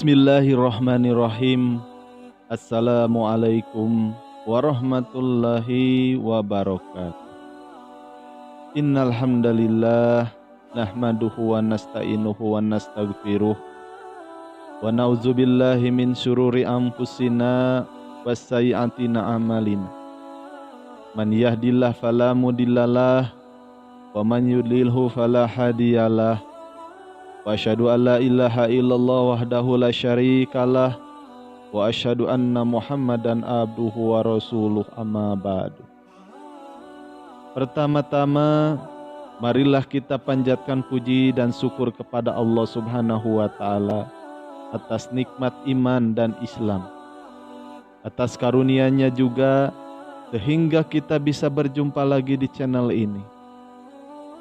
Bismillahirrahmanirrahim. Assalamualaikum warahmatullahi wabarakatuh. Innal hamdalillah nahmaduhu wa nasta'inuhu wa nastaghfiruh wa na'udzubillahi min syururi anfusina wassayyi'atina a'malina. Man yahdihillahu fala mudhillalah wa man yudlilhu fala hadiyalah. Wa asyhadu an la ilaha illallah wahdahu la syarikalah wa asyhadu anna Muhammadan abduhu wa rasuluh, amma ba'du. Pertama-tama, marilah kita panjatkan puji dan syukur kepada Allah Subhanahu wa taala atas nikmat iman dan Islam. Atas karunia-Nya juga sehingga kita bisa berjumpa lagi di channel ini.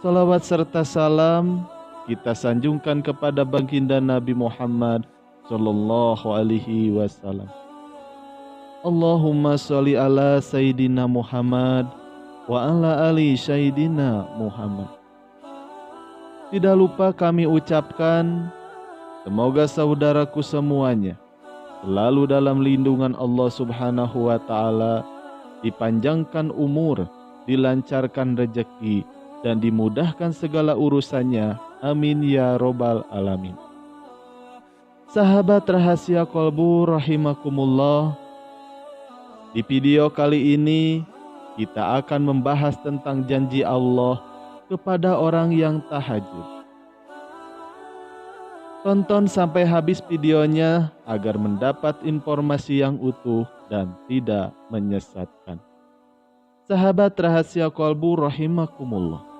Salawat serta salam kita sanjungkan kepada baginda Nabi Muhammad sallallahu alaihi wasallam. Allahumma sholli ala Sayyidina Muhammad wa ala ali Sayyidina Muhammad. Tidak lupa kami ucapkan, semoga saudaraku semuanya selalu dalam lindungan Allah Subhanahu wa taala, dipanjangkan umur, dilancarkan rezeki, dan dimudahkan segala urusannya. Amin ya robbal alamin. Sahabat rahasia kolbu rahimakumullah, di video kali ini kita akan membahas tentang janji Allah kepada orang yang tahajud. Tonton sampai habis videonya agar mendapat informasi yang utuh dan tidak menyesatkan. Sahabat rahasia kolbu rahimakumullah,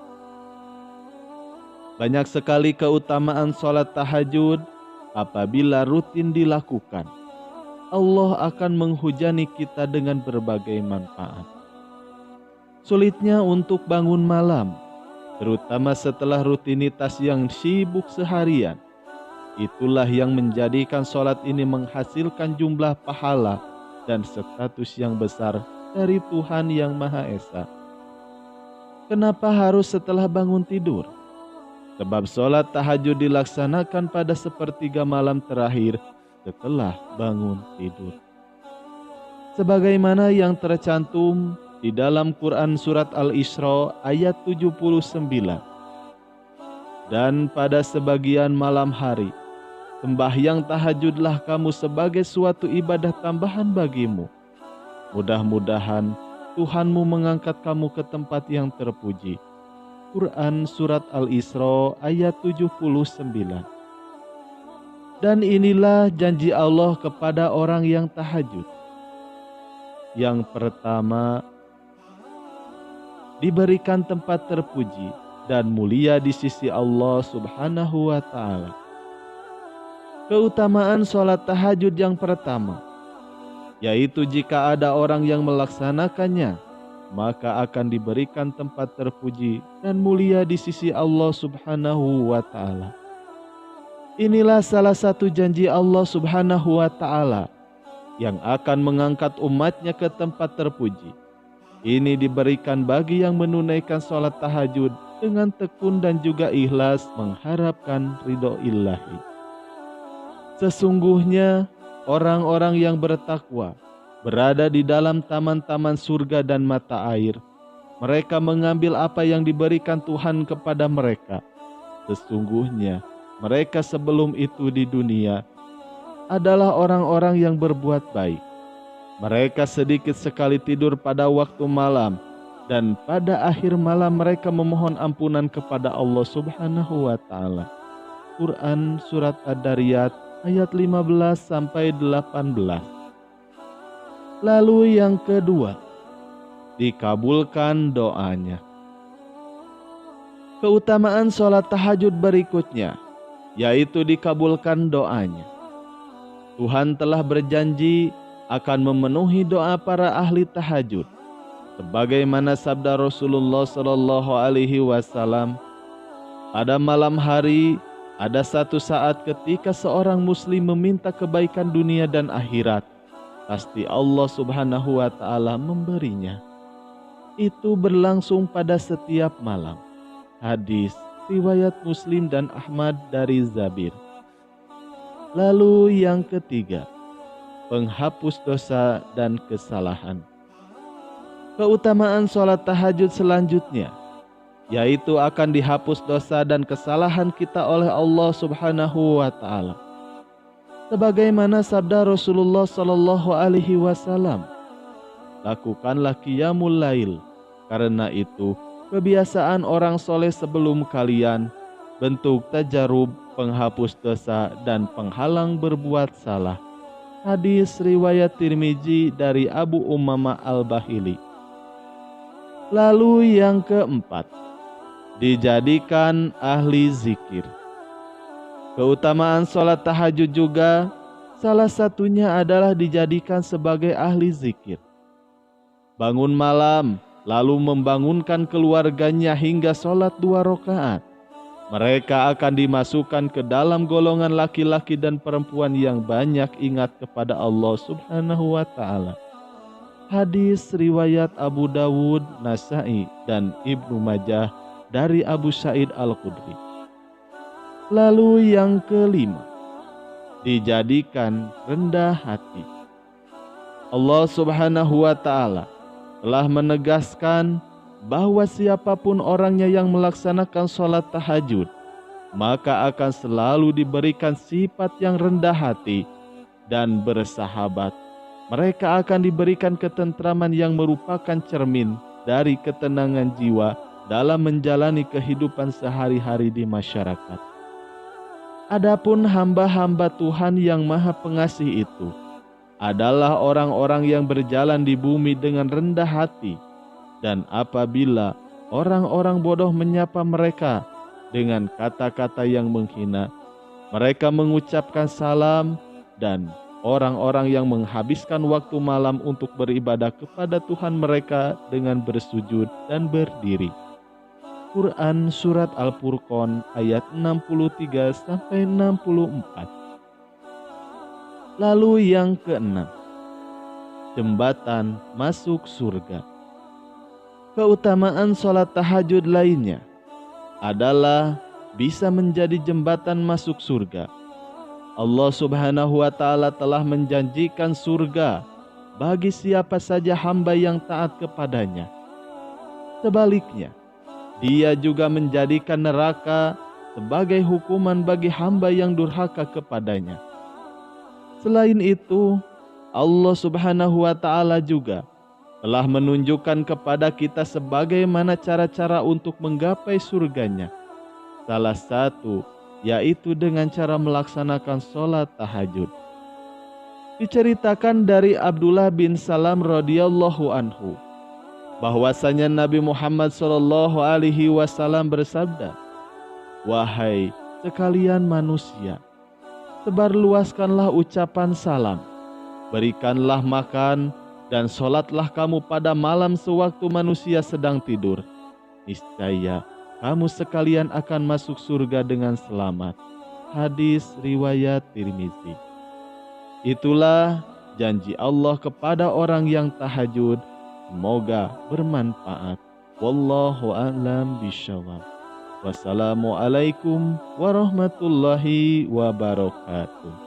banyak sekali keutamaan sholat tahajud apabila rutin dilakukan. Allah akan menghujani kita dengan berbagai manfaat. Sulitnya untuk bangun malam, terutama setelah rutinitas yang sibuk seharian, itulah yang menjadikan sholat ini menghasilkan jumlah pahala dan status yang besar dari Tuhan Yang Maha Esa. Kenapa harus setelah bangun tidur? Sebab sholat tahajud dilaksanakan pada sepertiga malam terakhir setelah bangun tidur. Sebagaimana yang tercantum di dalam Quran Surat Al-Isra ayat 79. Dan pada sebagian malam hari, sembahyang tahajudlah kamu sebagai suatu ibadah tambahan bagimu. Mudah-mudahan Tuhanmu mengangkat kamu ke tempat yang terpuji. Quran Surat Al-Isra ayat 79. Dan inilah janji Allah kepada orang yang tahajud. Yang pertama, diberikan tempat terpuji dan mulia di sisi Allah Subhanahu wa taala. Keutamaan sholat tahajud yang pertama, yaitu jika ada orang yang melaksanakannya, maka akan diberikan tempat terpuji dan mulia di sisi Allah Subhanahu wa taala. Inilah salah satu janji Allah Subhanahu wa taala yang akan mengangkat umatnya ke tempat terpuji. Ini diberikan bagi yang menunaikan sholat tahajud dengan tekun dan juga ikhlas mengharapkan ridho Ilahi. Sesungguhnya orang-orang yang bertakwa berada di dalam taman-taman surga dan mata air. Mereka mengambil apa yang diberikan Tuhan kepada mereka. Sesungguhnya mereka sebelum itu di dunia adalah orang-orang yang berbuat baik. Mereka sedikit sekali tidur pada waktu malam, dan pada akhir malam mereka memohon ampunan kepada Allah Subhanahu wa taala. Quran Surat Ad-Dariyat ayat 15 sampai 18. Lalu yang kedua, dikabulkan doanya. Keutamaan sholat tahajud berikutnya, yaitu dikabulkan doanya. Tuhan telah berjanji akan memenuhi doa para ahli tahajud. Sebagaimana sabda Rasulullah sallallahu alaihi wasallam, pada malam hari ada satu saat ketika seorang muslim meminta kebaikan dunia dan akhirat, pasti Allah Subhanahu wa taala memberinya. Itu berlangsung pada setiap malam. Hadis riwayat Muslim dan Ahmad dari Zabir. Lalu yang ketiga, penghapus dosa dan kesalahan. Keutamaan sholat tahajud selanjutnya, yaitu akan dihapus dosa dan kesalahan kita oleh Allah Subhanahu wa Ta'ala. Sebagaimana sabda Rasulullah Sallallahu Alaihi Wasallam, lakukanlah qiyamul lail, karena itu kebiasaan orang soleh sebelum kalian, bentuk tajarub, penghapus dosa dan penghalang berbuat salah. Hadis riwayat Tirmizi dari Abu Umamah Al-Bahili. Lalu yang keempat, dijadikan ahli zikir. Keutamaan sholat tahajud juga salah satunya adalah dijadikan sebagai ahli zikir. Bangun malam lalu membangunkan keluarganya hingga sholat 2 rakaat. Mereka akan dimasukkan ke dalam golongan laki-laki dan perempuan yang banyak ingat kepada Allah Subhanahu wa Ta'ala. Hadis riwayat Abu Dawud, Nasai, dan Ibnu Majah dari Abu Sa'id Al-Khudri. Lalu yang kelima, dijadikan rendah hati. Allah Subhanahu wa Ta'ala telah menegaskan bahwa siapapun orangnya yang melaksanakan sholat tahajud, maka akan selalu diberikan sifat yang rendah hati dan bersahabat. Mereka akan diberikan ketentraman yang merupakan cermin dari ketenangan jiwa dalam menjalani kehidupan sehari-hari di masyarakat. Adapun hamba-hamba Tuhan yang Maha Pengasih itu adalah orang-orang yang berjalan di bumi dengan rendah hati, dan apabila orang-orang bodoh menyapa mereka dengan kata-kata yang menghina, mereka mengucapkan salam, dan orang-orang yang menghabiskan waktu malam untuk beribadah kepada Tuhan mereka dengan bersujud dan berdiri. Quran Surat Al-Furqan ayat 63-64. Lalu yang keenam, jembatan masuk surga. Keutamaan sholat tahajud lainnya adalah bisa menjadi jembatan masuk surga. Allah Subhanahu wa Ta'ala telah menjanjikan surga bagi siapa saja hamba yang taat kepadanya. Sebaliknya, Dia juga menjadikan neraka sebagai hukuman bagi hamba yang durhaka kepadanya. Selain itu, Allah Subhanahu wa Ta'ala juga telah menunjukkan kepada kita sebagaimana cara-cara untuk menggapai surganya. Salah satu yaitu dengan cara melaksanakan sholat tahajud. Diceritakan dari Abdullah bin Salam radhiyallahu anhu bahwasanya Nabi Muhammad SAW bersabda, "Wahai sekalian manusia, sebarluaskanlah ucapan salam, berikanlah makan, dan sholatlah kamu pada malam sewaktu manusia sedang tidur. Niscaya kamu sekalian akan masuk surga dengan selamat." Hadis riwayat Tirmizi. Itulah janji Allah kepada orang yang tahajud. Semoga bermanfaat. Wallahu a'lam bishawab. Wassalamualaikum warahmatullahi wabarakatuh.